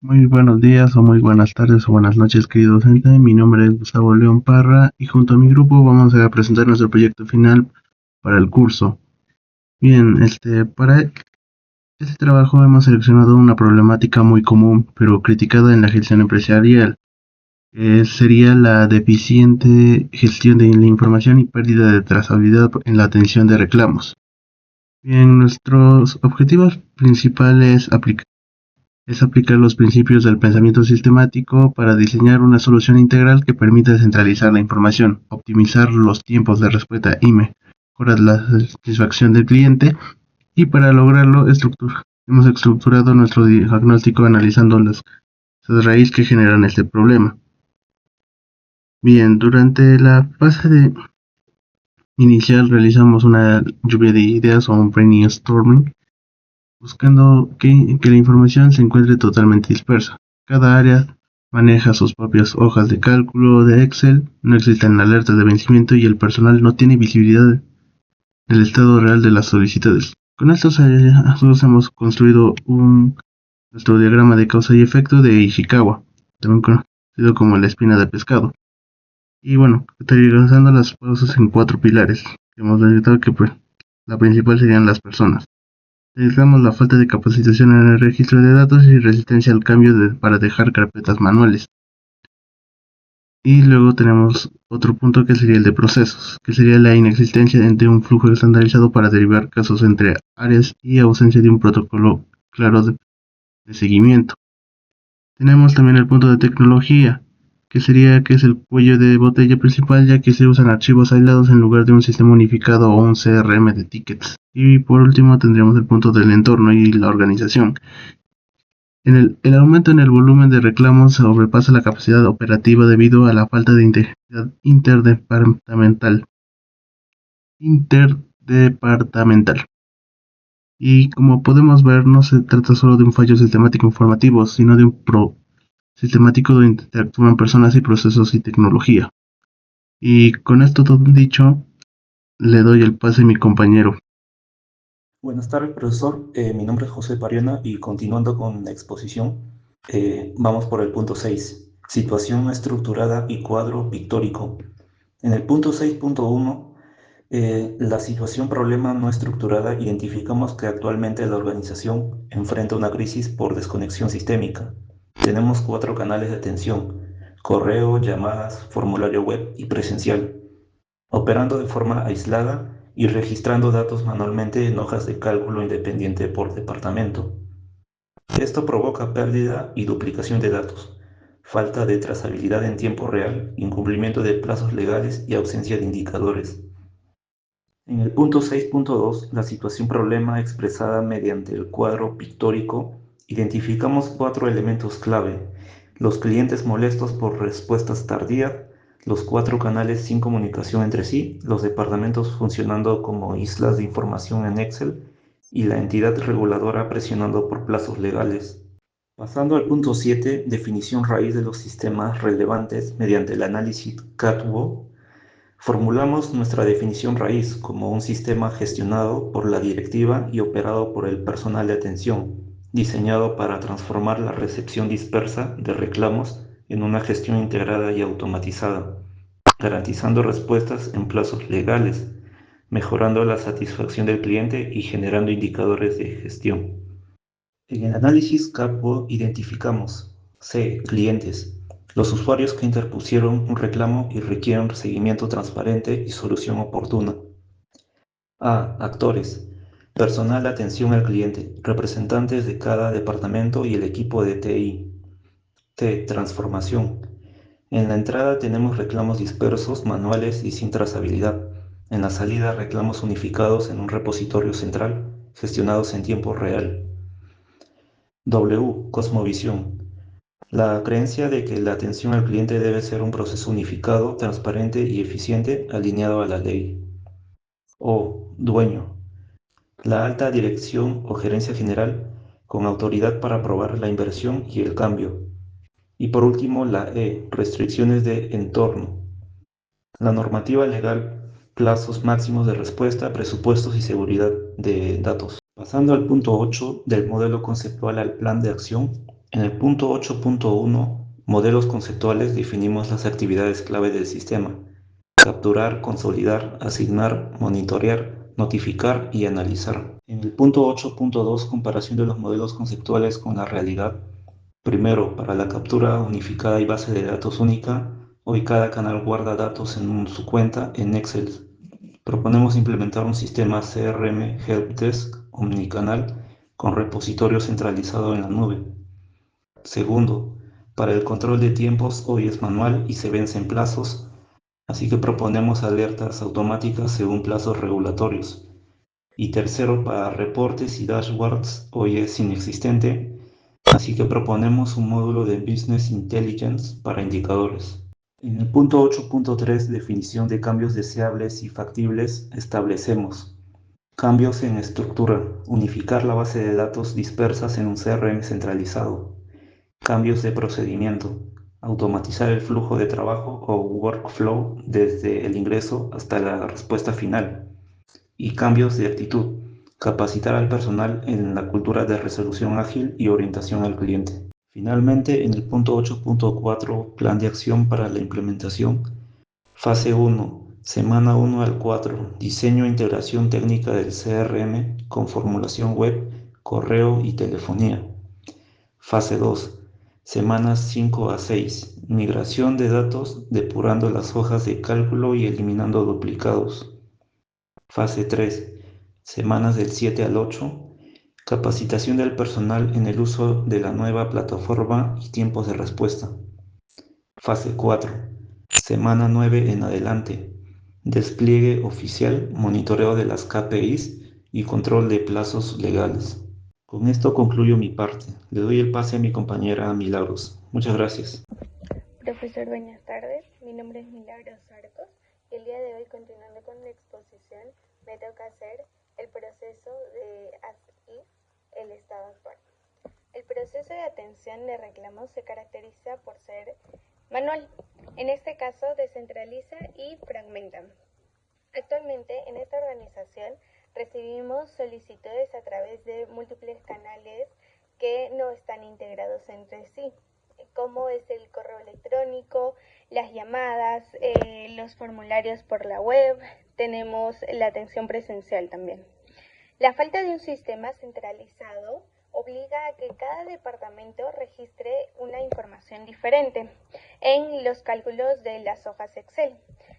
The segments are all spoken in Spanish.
Muy buenos días o muy buenas tardes o buenas noches, querido docente. Mi nombre es Gustavo León Parra y junto a mi grupo vamos a presentar nuestro proyecto final para el curso. Bien, para este trabajo hemos seleccionado una problemática muy común, pero criticada en la gestión empresarial. Sería la deficiente gestión de la información y pérdida de trazabilidad en la atención de reclamos. Bien, nuestros objetivos principales es aplicar los principios del pensamiento sistemático para diseñar una solución integral que permita centralizar la información, optimizar los tiempos de respuesta y mejorar la satisfacción del cliente. Y para lograrlo, hemos estructurado nuestro diagnóstico analizando las raíces que generan este problema. Bien, durante la inicial realizamos una lluvia de ideas o un brainstorming, buscando que la información se encuentre totalmente dispersa. Cada área maneja sus propias hojas de cálculo de Excel, no existen alertas de vencimiento y el personal no tiene visibilidad del estado real de las solicitudes. Con estos hallazgos hemos construido nuestro diagrama de causa y efecto de Ishikawa, también conocido como la espina de pescado. Y bueno, categorizando las causas en cuatro pilares. Hemos detectado que la principal serían las personas. Detectamos la falta de capacitación en el registro de datos y resistencia al cambio para dejar carpetas manuales. Y luego tenemos otro punto que sería el de procesos, que sería la inexistencia de un flujo estandarizado para derivar casos entre áreas y ausencia de un protocolo claro de seguimiento. Tenemos también el punto de tecnología, que es el cuello de botella principal, ya que se usan archivos aislados en lugar de un sistema unificado o un CRM de tickets. Y por último tendríamos el punto del entorno y la organización. El aumento en el volumen de reclamos sobrepasa la capacidad operativa debido a la falta de integridad interdepartamental. Y como podemos ver, no se trata solo de un fallo sistemático informativo, sino de un sistemático donde interactúan personas y procesos y tecnología. Y con esto todo dicho, le doy el pase a mi compañero. Buenas tardes, profesor. Mi nombre es José Pariona y continuando con la exposición, vamos por el punto 6, situación estructurada y cuadro pictórico. En el punto 6.1, la situación problema no estructurada, identificamos que actualmente la organización enfrenta una crisis por desconexión sistémica. Tenemos 4 canales de atención: correo, llamadas, formulario web y presencial, operando de forma aislada y registrando datos manualmente en hojas de cálculo independiente por departamento. Esto provoca pérdida y duplicación de datos, falta de trazabilidad en tiempo real, incumplimiento de plazos legales y ausencia de indicadores. En el punto 6.2, la situación problema expresada mediante el cuadro pictórico, identificamos 4 elementos clave: los clientes molestos por respuestas tardías, los 4 canales sin comunicación entre sí, los departamentos funcionando como islas de información en Excel y la entidad reguladora presionando por plazos legales. Pasando al punto 7, definición raíz de los sistemas relevantes mediante el análisis CATWO. Formulamos nuestra definición raíz como un sistema gestionado por la directiva y operado por el personal de atención, diseñado para transformar la recepción dispersa de reclamos en una gestión integrada y automatizada, garantizando respuestas en plazos legales, mejorando la satisfacción del cliente y generando indicadores de gestión. En el análisis CAPO identificamos: C. Clientes: los usuarios que interpusieron un reclamo y requieren seguimiento transparente y solución oportuna. A. Actores: personal de atención al cliente, representantes de cada departamento y el equipo de TI. T. Transformación: en la entrada tenemos reclamos dispersos, manuales y sin trazabilidad. En la salida, reclamos unificados en un repositorio central, gestionados en tiempo real. W. Cosmovisión: la creencia de que la atención al cliente debe ser un proceso unificado, transparente y eficiente, alineado a la ley. O. Dueño: la alta dirección o gerencia general, con autoridad para aprobar la inversión y el cambio. Y por último, la E. Restricciones de entorno: la normativa legal, plazos máximos de respuesta, presupuestos y seguridad de datos. Pasando al punto 8 del modelo conceptual al plan de acción, En el punto 8.1, modelos conceptuales, definimos las actividades clave del sistema: capturar, consolidar, asignar, monitorear, notificar y analizar. En el punto 8.2, comparación de los modelos conceptuales con la realidad. Primero, para la captura unificada y base de datos única, hoy cada canal guarda datos en su cuenta en Excel. Proponemos implementar un sistema CRM Helpdesk omnicanal con repositorio centralizado en la nube. Segundo, para el control de tiempos hoy es manual y se vencen plazos, así que proponemos alertas automáticas según plazos regulatorios. Y tercero, para reportes y dashboards hoy es inexistente, así que proponemos un módulo de Business Intelligence para indicadores. En el punto 8.3, definición de cambios deseables y factibles, establecemos cambios en estructura: unificar la base de datos dispersas en un CRM centralizado. Cambios de procedimiento: automatizar el flujo de trabajo o workflow desde el ingreso hasta la respuesta final. Y cambios de actitud: capacitar al personal en la cultura de resolución ágil y orientación al cliente. Finalmente, en el punto 8.4, plan de acción para la implementación. Fase 1, semana 1 al 4, diseño e integración técnica del CRM con formulación web, correo y telefonía. Fase 2, semanas 5 a 6, migración de datos, depurando las hojas de cálculo y eliminando duplicados. Fase 3, semanas del 7 al 8, capacitación del personal en el uso de la nueva plataforma y tiempos de respuesta. Fase 4, semana 9 en adelante, despliegue oficial, monitoreo de las KPIs y control de plazos legales. Con esto concluyo mi parte. Le doy el pase a mi compañera Milagros. Muchas gracias. Profesor, buenas tardes. Mi nombre es Milagros Arcos y el día de hoy, continuando con la exposición, me toca hacer el proceso de ASI, el estado actual. El proceso de atención de reclamos se caracteriza por ser manual. En este caso, descentraliza y fragmenta. Actualmente, en esta organización, recibimos solicitudes a través de múltiples canales que no están integrados entre sí, como es el correo electrónico, las llamadas, los formularios por la web, tenemos la atención presencial también. La falta de un sistema centralizado obliga a que cada departamento registre una información diferente en los cálculos de las hojas Excel,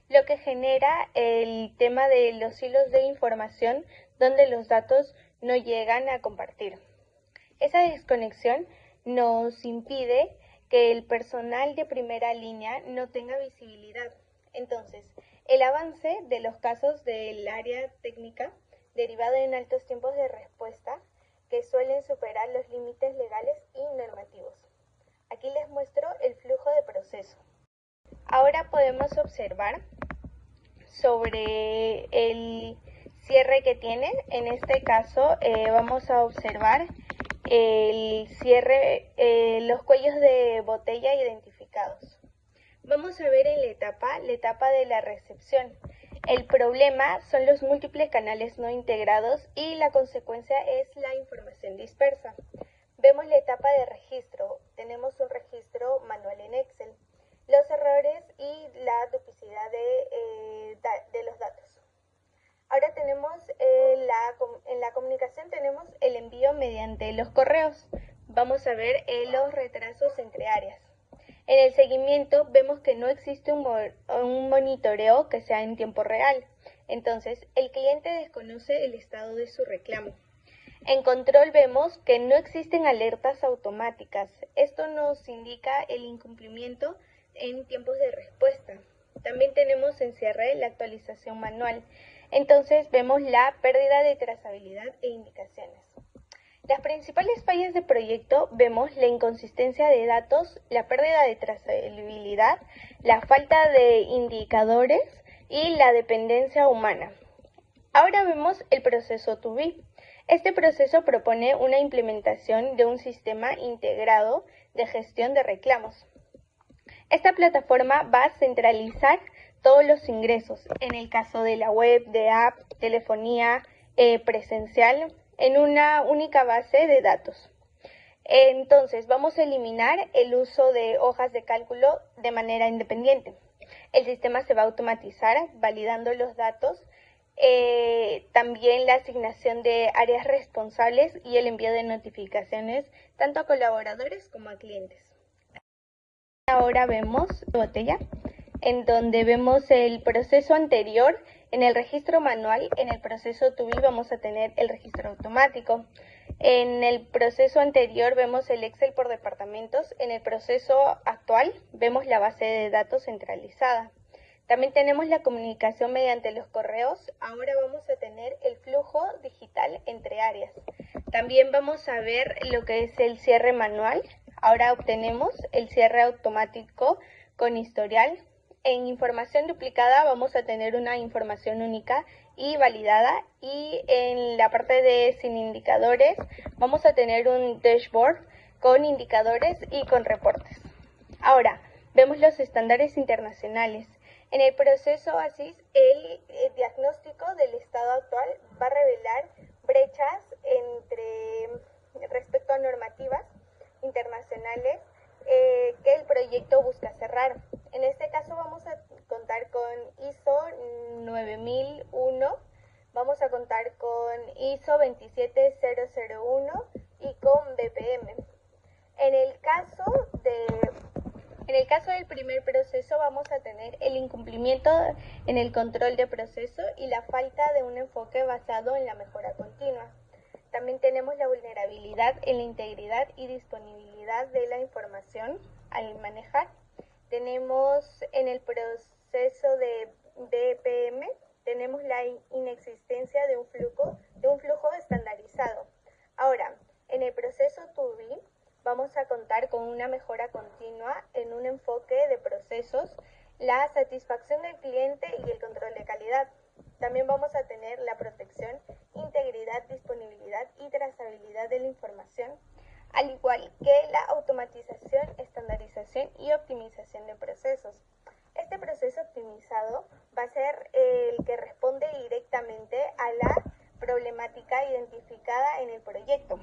lo que genera el tema de los hilos de información donde los datos no llegan a compartir. Esa desconexión nos impide que el personal de primera línea no tenga visibilidad. Entonces, el avance de los casos del área técnica derivado en altos tiempos de respuesta que suelen superar los límites legales y normativos. Aquí les muestro el flujo de proceso. Ahora podemos observar sobre el cierre que tiene. En este caso vamos a observar el cierre, los cuellos de botella identificados. Vamos a ver en la etapa de la recepción. El problema son los múltiples canales no integrados y la consecuencia es la información dispersa. Vemos la etapa de registro. Tenemos un registro manual en Excel, los errores y la duplicidad de los datos. Ahora tenemos en la comunicación tenemos el envío mediante los correos. Vamos a ver los retrasos entre áreas. En el seguimiento vemos que no existe un monitoreo que sea en tiempo real. Entonces, el cliente desconoce el estado de su reclamo. En control vemos que no existen alertas automáticas. Esto nos indica el incumplimiento en tiempos de respuesta. También tenemos en cierre la actualización manual. Entonces vemos la pérdida de trazabilidad e indicaciones. Las principales fallas de proyecto vemos la inconsistencia de datos, la pérdida de trazabilidad, la falta de indicadores y la dependencia humana. Ahora vemos el proceso To Be. Este proceso propone una implementación de un sistema integrado de gestión de reclamos. Esta plataforma va a centralizar todos los ingresos, en el caso de la web, de app, telefonía, presencial, en una única base de datos. Entonces, vamos a eliminar el uso de hojas de cálculo de manera independiente. El sistema se va a automatizar validando los datos, también la asignación de áreas responsables y el envío de notificaciones tanto a colaboradores como a clientes. Ahora vemos botella, en donde vemos el proceso anterior. En el registro manual, en el proceso to be vamos a tener el registro automático. En el proceso anterior vemos el Excel por departamentos. En el proceso actual vemos la base de datos centralizada. También tenemos la comunicación mediante los correos. Ahora vamos a tener el flujo digital entre áreas. También vamos a ver lo que es el cierre manual. Ahora obtenemos el cierre automático con historial. En información duplicada vamos a tener una información única y validada, y en la parte de sin indicadores vamos a tener un dashboard con indicadores y con reportes. Ahora, vemos los estándares internacionales. En el proceso ASIS, el diagnóstico del estado actual va a revelar brechas respecto a normativas internacionales que el proyecto busca cerrar. En este caso vamos a contar con ISO 9001, vamos a contar con ISO 27001 y con BPM. En el caso del primer proceso vamos a tener el incumplimiento en el control de proceso y la falta de un enfoque basado en la mejora continua. También tenemos la vulnerabilidad en la integridad y disponibilidad de la información al manejar. Tenemos en el proceso de BPM, tenemos la inexistencia de un flujo estandarizado. Ahora, en el proceso to be, vamos a contar con una mejora continua en un enfoque de procesos, la satisfacción del cliente y el control de calidad. También vamos a tener la protección, integridad, disponibilidad y trazabilidad de la información, al igual que la automatización, estandarización y optimización de procesos. Este proceso optimizado va a ser el que responde directamente a la problemática identificada en el proyecto,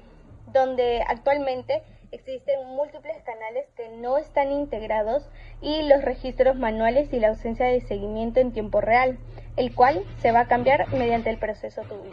donde actualmente existen múltiples canales que no están integrados y los registros manuales y la ausencia de seguimiento en tiempo real, el cual se va a cambiar mediante el proceso to be.